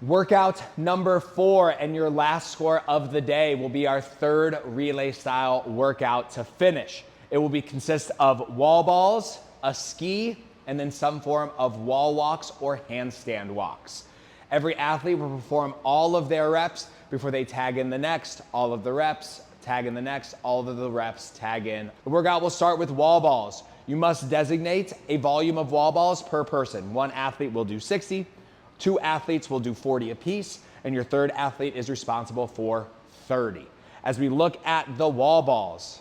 Workout number 4 and your last score of the day will be our third relay style workout to finish. It will consist of wall balls, a ski, and then some form of wall walks or handstand walks. Every athlete will perform all of their reps before they tag in the next, all of the reps, tag in the next, all of the reps, tag in. The workout will start with wall balls. You must designate a volume of wall balls per person. One athlete will do 60, 2 athletes will do 40 apiece, and your third athlete is responsible for 30. As we look at the wall balls,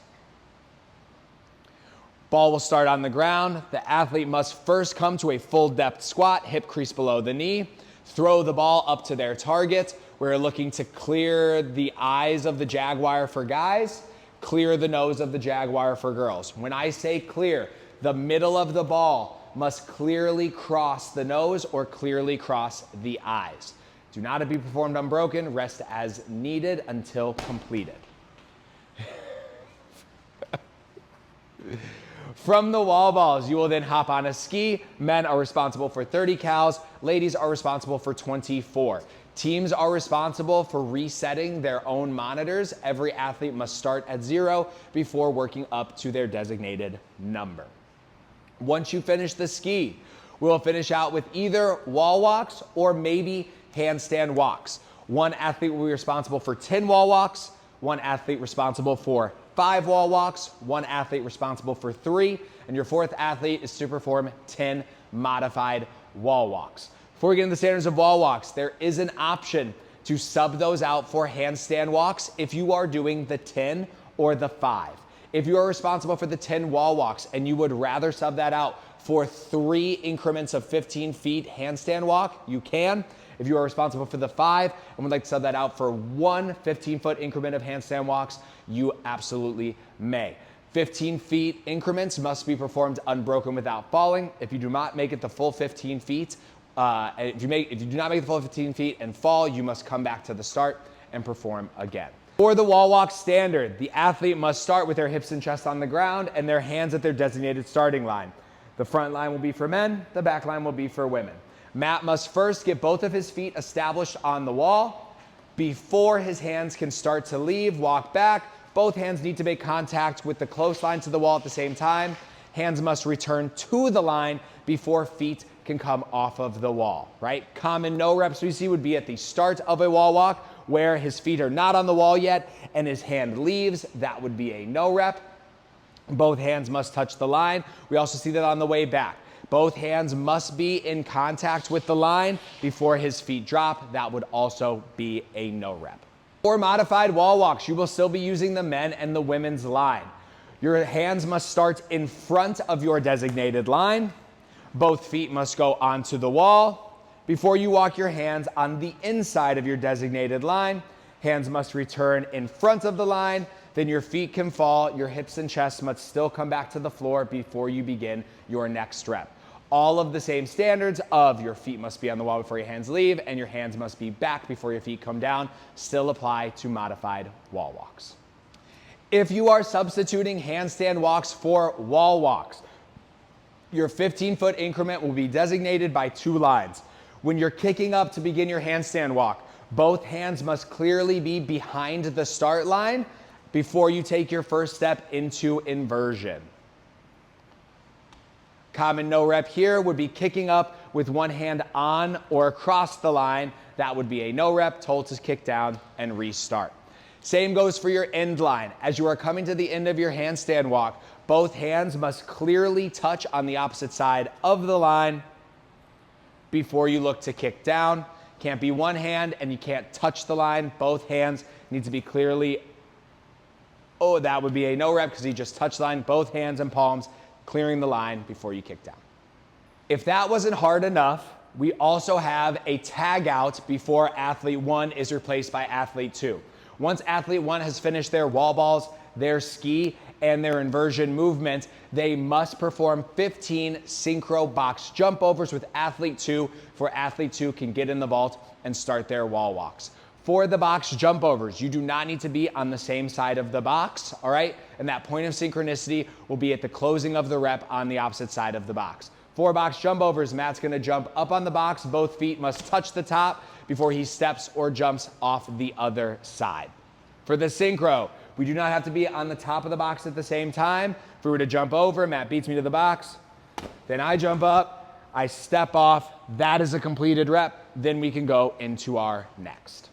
ball will start on the ground. The athlete must first come to a full depth squat, hip crease below the knee, throw the ball up to their target. We're looking to clear the eyes of the Jaguar for guys, clear the nose of the Jaguar for girls. When I say clear, the middle of the ball must clearly cross the nose or clearly cross the eyes. Do not be performed unbroken. Rest as needed until completed. From the wall balls, you will then hop on a ski. Men are responsible for 30 cals. Ladies are responsible for 24. Teams are responsible for resetting their own monitors. Every athlete must start at 0 before working up to their designated number. Once you finish the ski, we'll finish out with either wall walks or maybe handstand walks. One athlete will be responsible for 10 wall walks, one athlete responsible for 5 wall walks, one athlete responsible for 3, and your fourth athlete is to perform 10 modified wall walks. Before we get into the standards of wall walks, there is an option to sub those out for handstand walks if you are doing the 10 or the 5. If you are responsible for the 10 wall walks and you would rather sub that out for 3 increments of 15 feet handstand walk, you can. If you are responsible for the 5 and would like to sub that out for 1 15-foot increment of handstand walks, you absolutely may. 15 feet increments must be performed unbroken without falling. If you do not make it the full 15 feet, if you do not make it the full 15 feet and fall, you must come back to the start and perform again. For the wall walk standard, the athlete must start with their hips and chest on the ground and their hands at their designated starting line. The front line will be for men, the back line will be for women. Matt must first get both of his feet established on the wall. Before his hands can start to leave, walk back, both hands need to make contact with the close line to the wall at the same time. Hands must return to the line before feet can come off of the wall, right? Common no reps we see would be at the start of a wall walk where his feet are not on the wall yet and his hand leaves. That would be a no rep. Both hands must touch the line. We also see that on the way back. Both hands must be in contact with the line before his feet drop. That would also be a no rep. For modified wall walks, you will still be using the men and the women's line. Your hands must start in front of your designated line. Both feet must go onto the wall. Before you walk your hands on the inside of your designated line, hands must return in front of the line. Then your feet can fall. Your hips and chest must still come back to the floor before you begin your next rep. All of the same standards of your feet must be on the wall before your hands leave and your hands must be back before your feet come down still apply to modified wall walks. If you are substituting handstand walks for wall walks, your 15-foot increment will be designated by 2 lines. When you're kicking up to begin your handstand walk, both hands must clearly be behind the start line before you take your first step into inversion. Common no rep here would be kicking up with one hand on or across the line. That would be a no rep, told to kick down and restart. Same goes for your end line. As you are coming to the end of your handstand walk, both hands must clearly touch on the opposite side of the line before you look to kick down. Can't be one hand and you can't touch the line. Both hands need to be clearly, that would be a no rep because you just touched the line. Both hands and palms clearing the line before you kick down. If that wasn't hard enough, we also have a tag out before athlete 1 is replaced by athlete 2. Once athlete 1 has finished their wall balls, their ski, and their inversion movement, they must perform 15 synchro box jump overs with athlete 2 for athlete 2 can get in the vault and start their wall walks. For the box jump overs, you do not need to be on the same side of the box, all right? And that point of synchronicity will be at the closing of the rep on the opposite side of the box. For box jump overs, Matt's gonna jump up on the box. Both feet must touch the top before he steps or jumps off the other side. For the synchro, we do not have to be on the top of the box at the same time. If we were to jump over, Matt beats me to the box, then I jump up, I step off, that is a completed rep, then we can go into our next.